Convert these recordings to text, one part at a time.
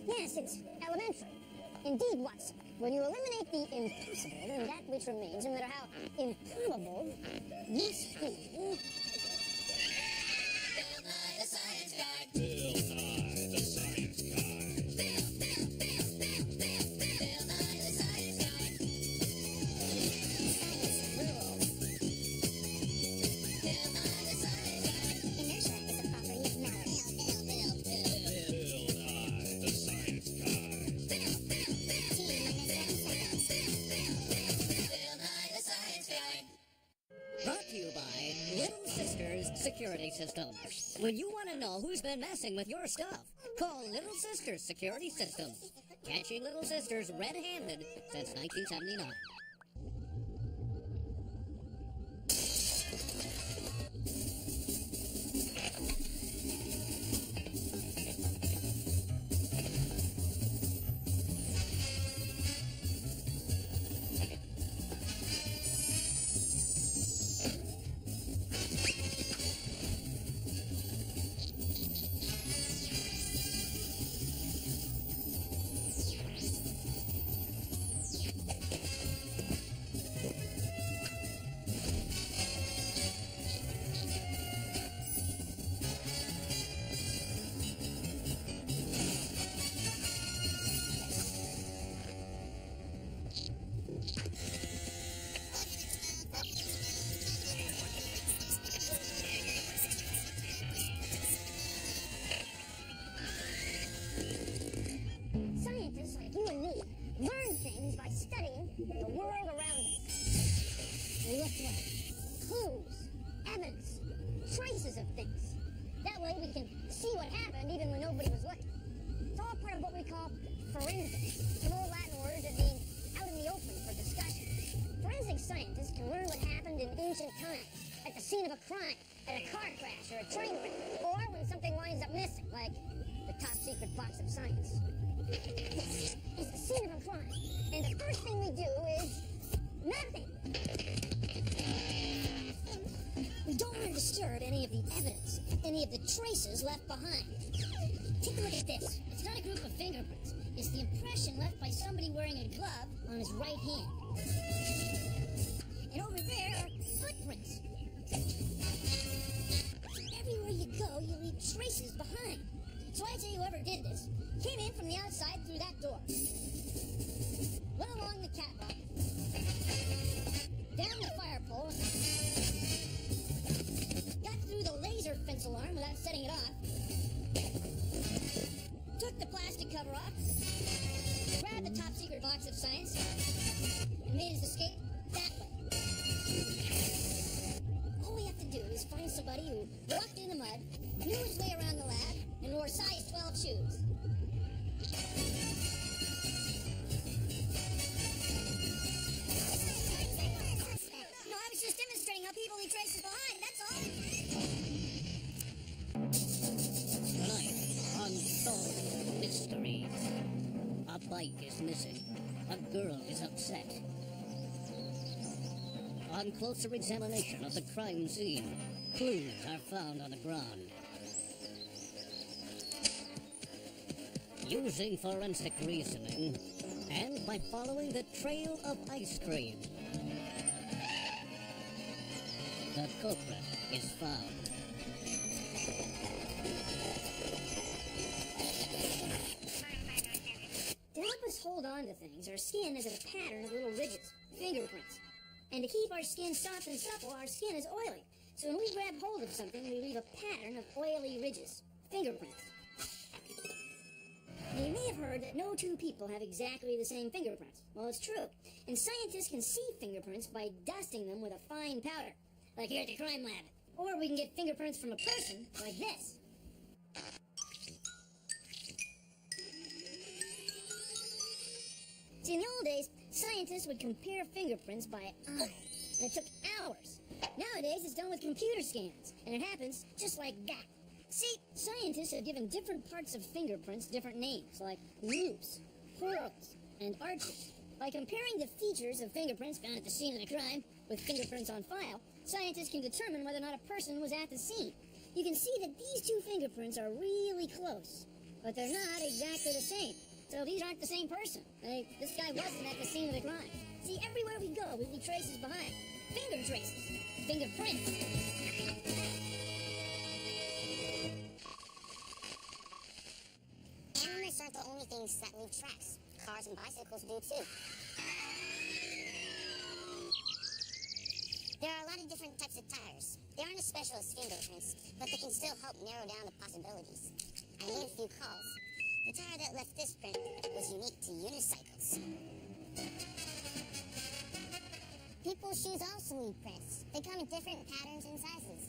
Yes, it's elementary. Indeed, Watson. When you eliminate the impossible, then that which remains, no matter how improbable, must be. Bill Nye the Science Guy. Bill Nye the Science Guy. Bill Nye the Science Guy. Bill Nye the Science Guy. Inertia is a property of matter. Bill Nye the Science Guy. Bill Nye the Science Guy. Brought to you by Little Sisters Security Systems. When you want to know who's been messing with your stuff, call Little Sisters Security Systems. Catching Little Sisters red-handed since 1979. Scientists like you and me learn things by studying the world around us. We look for clues, evidence, traces of things. That way we can see what happened even when nobody was looking. It's all part of what we call forensics, from old Latin words that mean out in the open for discussion. Forensic scientists can learn what happened in ancient times, at the scene of a crime, at a car crash or a train wreck, or when something winds up missing, like the top secret box of science. This is the scene of a crime, and the first thing we do is nothing. We don't want to disturb any of the evidence, any of the traces left behind. Take a look at this. It's not a group of fingerprints. It's the impression left by somebody wearing a glove on his right hand. And over there are footprints. Everywhere you go, you leave traces behind. So I say whoever did this came in from the outside through that door. Went along the catwalk, down the fire pole, got through the laser fence alarm without setting it off, took the plastic cover off, grabbed the top secret box of science, and made his escape that way. All we have to do is find somebody who walked in the mud, knew his way around the lab, and wore size 12 shoes. No, I was just demonstrating how people leave traces behind, that's all. Tonight, Unsolved Mysteries. A bike is missing. A girl is upset. On closer examination of the crime scene, clues are found on the ground. Using forensic reasoning, and by following the trail of ice cream, the culprit is found. To help us hold on to things, our skin is a pattern of little ridges, fingerprints. And to keep our skin soft and supple, our skin is oily. So when we grab hold of something, we leave a pattern of oily ridges, fingerprints. Now, you may have heard that no two people have exactly the same fingerprints. Well, it's true. And scientists can see fingerprints by dusting them with a fine powder, like here at the crime lab. Or we can get fingerprints from a person, like this. See, in the old days, scientists would compare fingerprints by eye, and it took hours. Nowadays, it's done with computer scans, and it happens just like that. See, scientists have given different parts of fingerprints different names, like loops, whorls, and arches. By comparing the features of fingerprints found at the scene of the crime with fingerprints on file, scientists can determine whether or not a person was at the scene. You can see that these two fingerprints are really close. but they're not exactly the same. So these aren't the same person. This guy wasn't at the scene of the crime. See, everywhere we go, we leave traces behind. Finger traces. Fingerprints. Animals aren't the only things that leave tracks. Cars and bicycles do too. There are a lot of different types of tires. They aren't as special as fingerprints, but they can still help narrow down the possibilities. I made a few calls. The tire that left this print was unique to unicycles. People's shoes also leave prints. They come in different patterns and sizes.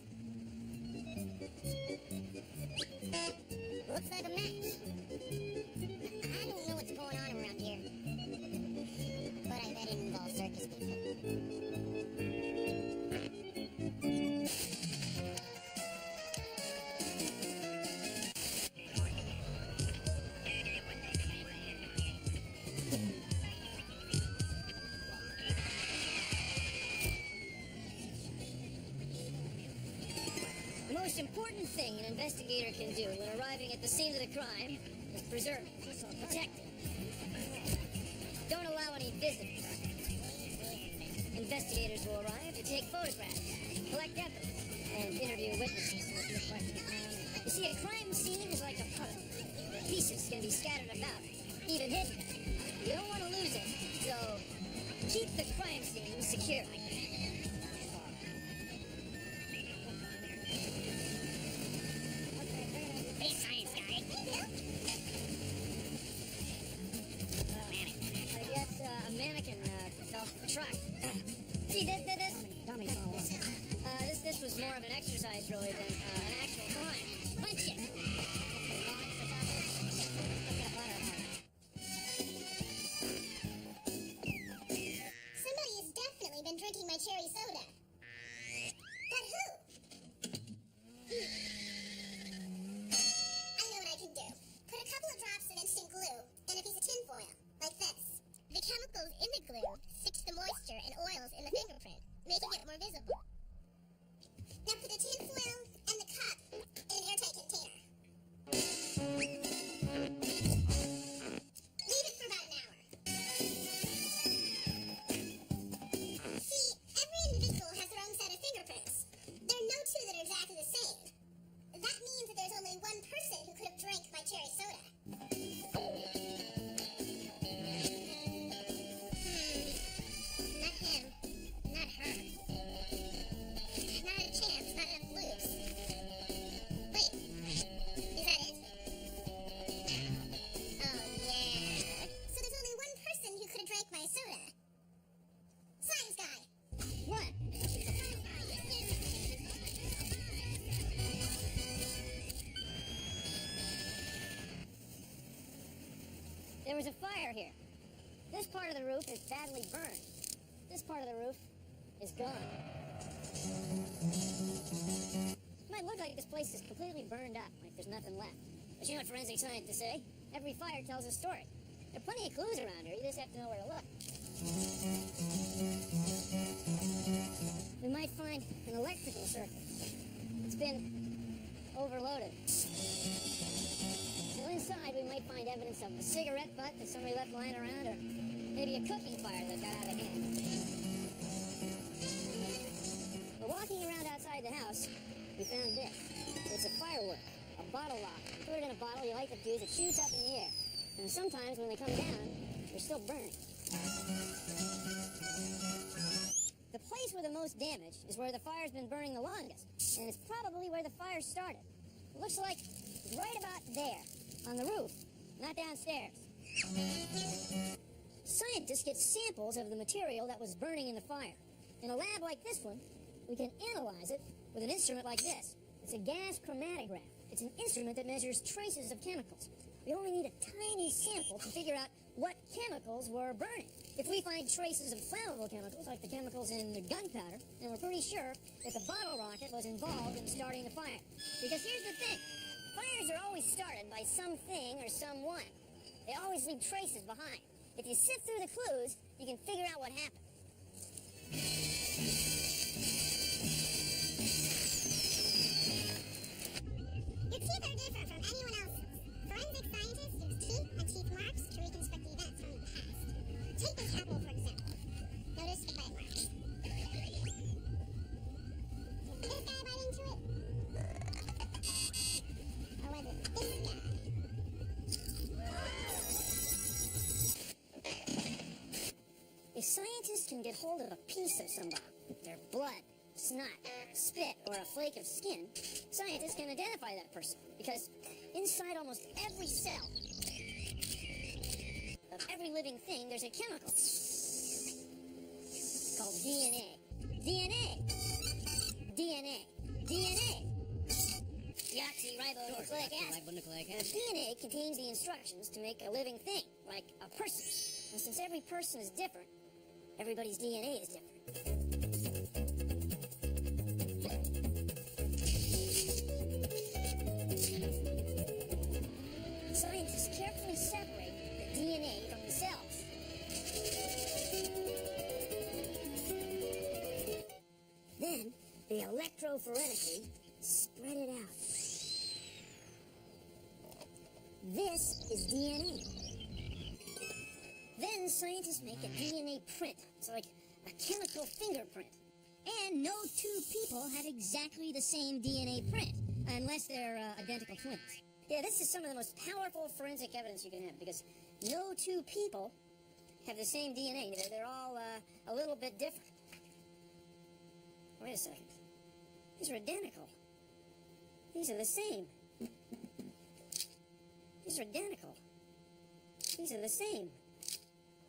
Looks like a match. I don't know what's going on around here, but I bet it involves circus people. The most important thing an investigator can do when arriving at the scene of the crime is preserve it, protect it. Don't allow any visitors. Investigators will arrive to take photographs, collect evidence, and interview witnesses. You see, a crime scene is like a puzzle. Pieces can be scattered about, even hidden. You don't want to lose it, so keep the crime scene secure. Hey, science guy. I guess a mannequin fell off the truck. See, this was more of an exercise really than an actual crime. Punch it! Somebody has definitely been drinking my cherry soda. But who? I know what I can do. Put a couple of drops of instant glue and a piece of tinfoil, like this. The chemicals in the glue stick to the moisture and oils in the fingerprint, making it more visible. Now put the tinfoil and the cup in an airtight container. Leave it for about an hour. See, every individual has their own set of fingerprints. There are no two that are exactly the same. That means that there's only one person who could have drank my cherry soda. Not him. Not her. Not a chance. Not enough clues. Wait. Is that it? Oh, yeah. So there's only one person who could have drank my soda. Science guy. What? There was a fire here. This part of the roof is badly burned. This part of the roof is gone. It might look like this place is completely burned up, like there's nothing left. But you know what forensic scientists say? Every fire tells a story. There are plenty of clues around here, you just have to know where to look. We might find an electrical circuit. It's been overloaded. Well, inside we might find evidence of a cigarette butt that somebody left lying around, or maybe a cooking fire that got out of hand. But walking around outside the house, we found this. It's a firework, a bottle lock. You put it in a bottle, you light the fuse, it shoots up in the air. And sometimes when they come down, they're still burning. The place with the most damage is where the fire's been burning the longest, and it's probably where the fire started. It looks like right about there, on the roof, not downstairs. Scientists get samples of the material that was burning in the fire. In a lab like this one, we can analyze it with an instrument like this. It's a gas chromatograph. It's an instrument that measures traces of chemicals. We only need a tiny sample to figure out what chemicals were burning. If we find traces of flammable chemicals, like the chemicals in the gunpowder, then we're pretty sure that the bottle rocket was involved in starting the fire. Because here's the thing. Fires are always started by something or someone. They always leave traces behind. If you sift through the clues, you can figure out what happened. Your teeth are different from anyone else's. Forensic of somebody, their blood, snot, spit, or a flake of skin, scientists can identify that person because inside almost every cell of every living thing, there's a chemical called DNA. DNA. DNA. DNA. Deoxyribonucleic acid. DNA contains the instructions to make a living thing, like a person. And since every person is different, everybody's DNA is different. Scientists carefully separate the DNA from the cells. Then, they electrophoretically spread it out. This is DNA. Then scientists make a DNA print. It's like a chemical fingerprint. And no two people have exactly the same DNA print, unless they're identical twins. Yeah, this is some of the most powerful forensic evidence you can have, because no two people have the same DNA. They're all a little bit different. Wait a second. These are identical. These are the same. These are identical. These are the same.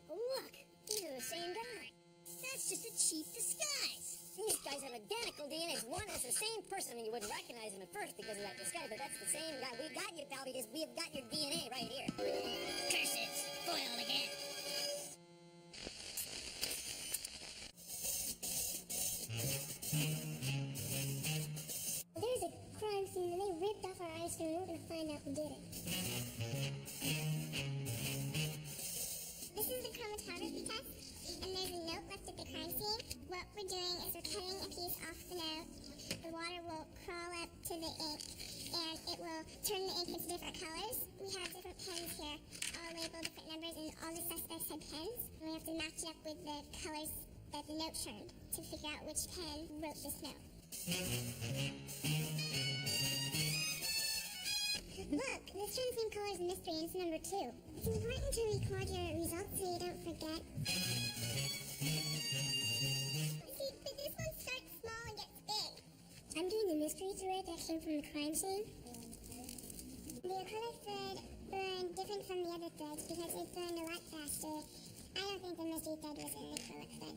Oh, look. These are the same guy. That's just a cheap disguise. These guys have identical DNA. One is the same person. I mean, you wouldn't recognize him at first because of that disguise, but that's the same guy. We've got you, pal, because we've got your DNA right here. Curses! Foiled again. There's a crime scene and they ripped off our ice cream and we're gonna find out who did it. This is the chromatography test, and there's a note left at the crime scene. What we're doing is we're cutting a piece off the note. The water will crawl up to the ink, and it will turn the ink into different colors. We have different pens here, all labeled different numbers, and all the suspects had pens. And we have to match it up with the colors that the note turned to figure out which pen wrote this note. Look, this turns the same color as the mystery, and it's number 2. It's important to record your results so you don't forget. See, but this one starts small and gets big. I'm doing the mystery thread that came from the crime scene. The acrylic thread burned different from the other threads because it burned a lot faster. I don't think the mystery thread was an acrylic thread.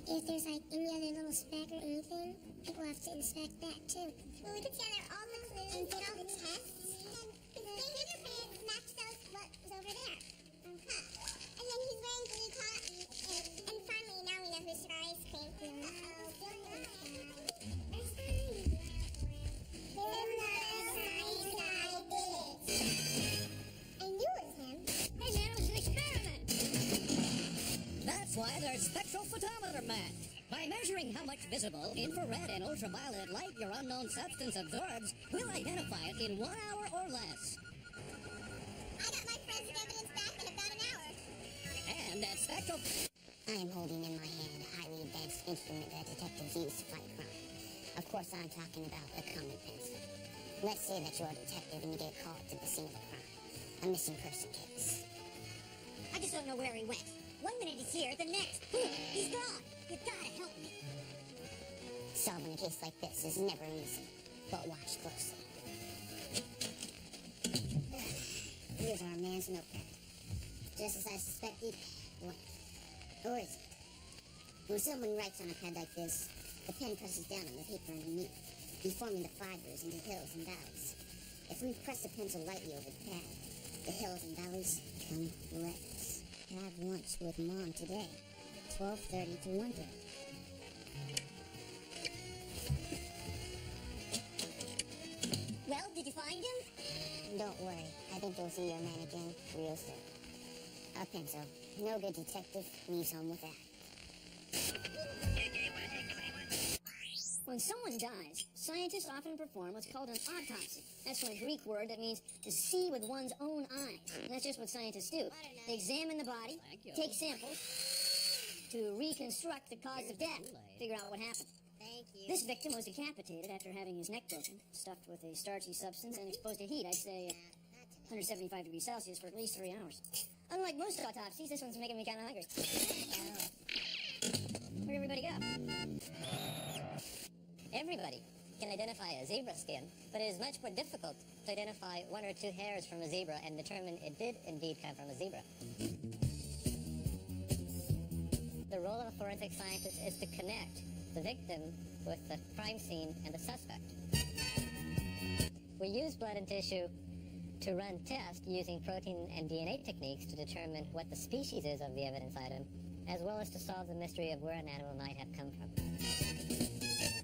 If there's like any other little speck or anything, we'll have to inspect that too. Well, we put together all the clues and did all the tests. The fingerprints matched those what was over there. And then he's wearing blue cotton. And finally, now we know who took our ice cream. I knew it was him. Hey, man, it was an experiment. That's why there's spectrophotometer man. By measuring how much visible, infrared, and ultraviolet light your unknown substance absorbs, we'll identify it in 1 hour or less. I got my forensic evidence back in about an hour. And that spectro... I am holding in my hand a highly advanced instrument that detectives use to fight crime. Of course, I'm talking about a common pencil. Let's say that you're a detective and you get called to the scene of a crime. A missing person case. I just don't know where he went. 1 minute he's here, the next, boom, he's gone. You've got to help me. Solving a case like this is never easy, but watch closely. Here's our man's notepad. Just as I suspected, blank. Or is it? When someone writes on a pad like this, the pen presses down on the paper underneath, deforming the fibers into hills and valleys. If we press the pencil lightly over the pad, the hills and valleys become letters. Have lunch with Mom today, 12:30 to 1:30. Well, did you find him? Don't worry, I think you'll see your man again real soon. A pencil. No good detective leaves home with that. When someone dies, scientists often perform what's called an autopsy. That's from a Greek word that means to see with one's own eyes. And that's just what scientists do. They examine the body, take samples to reconstruct the cause of death, figure out what happened. Thank you. This victim was decapitated after having his neck broken, stuffed with a starchy substance, and exposed to heat, I'd say 175 degrees Celsius for at least 3 hours. Unlike most autopsies, this one's making me kind of hungry. Where'd everybody go? Everybody can identify a zebra skin, but it is much more difficult to identify one or two hairs from a zebra and determine it did indeed come from a zebra. The role of a forensic scientist is to connect the victim with the crime scene and the suspect. We use blood and tissue to run tests using protein and DNA techniques to determine what the species is of the evidence item, as well as to solve the mystery of where an animal might have come from.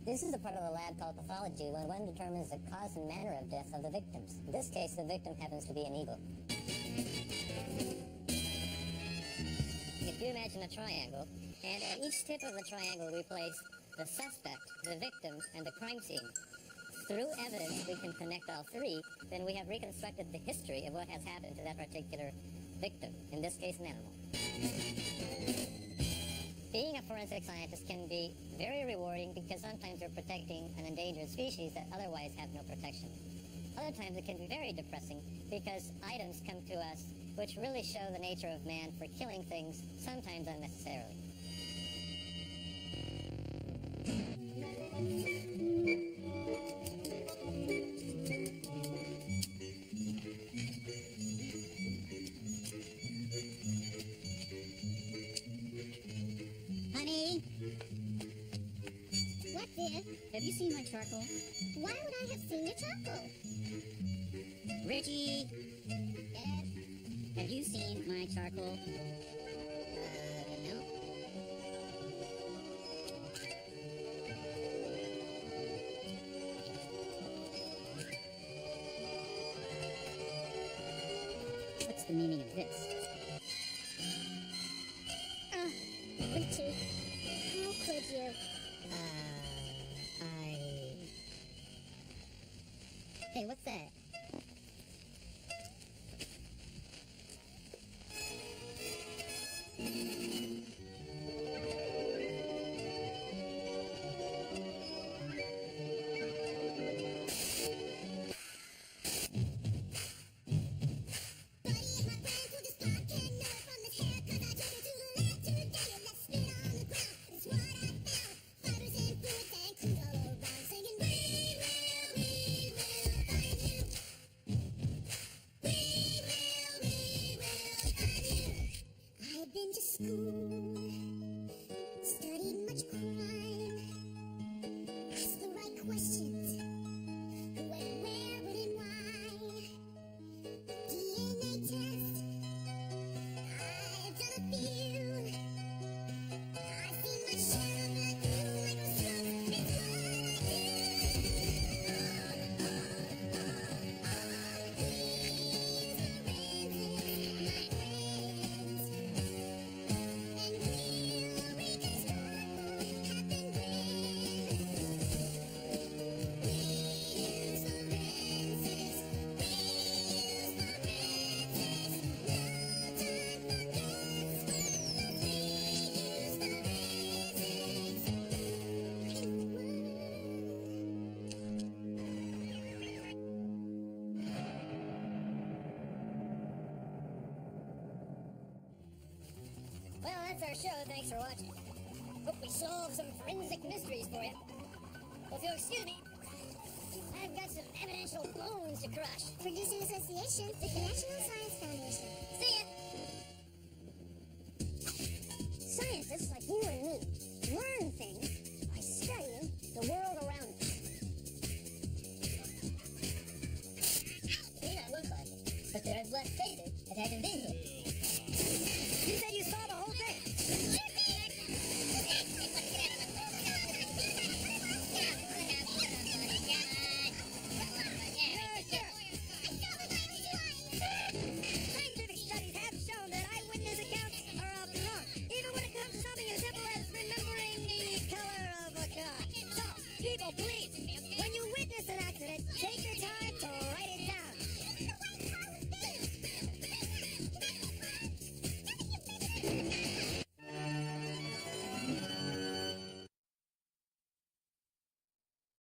This is the part of the lab called pathology, when one determines the cause and manner of death of the victims. In this case, the victim happens to be an eagle. If you imagine a triangle, and at each tip of the triangle we place the suspect, the victim, and the crime scene. Through evidence we can connect all three, then we have reconstructed the history of what has happened to that particular victim, in this case an animal. Being a forensic scientist can be very rewarding because sometimes you're protecting an endangered species that otherwise have no protection. Other times it can be very depressing because items come to us which really show the nature of man for killing things, sometimes unnecessarily. Honey? What, dear? Have you seen my charcoal? Why would I have seen your charcoal? Richie! Yes? Have you seen my charcoal? No. What's the meaning of this? Richie, how could you? Hey, what's that? Studied much crime. Asked the right questions. Who, when, where, when, and why. DNA test. I've done a few. I've seen my share of that new microscope. It's Well, that's our show. Thanks for watching. Hope we solved some forensic mysteries for you. Well, if you'll excuse me, I've got some evidential bones to crush. Producing Association with the National Science Foundation. See ya! Scientists like you and me learn things by studying the world around us. They may not look like it, but let's face it, it hasn't been here.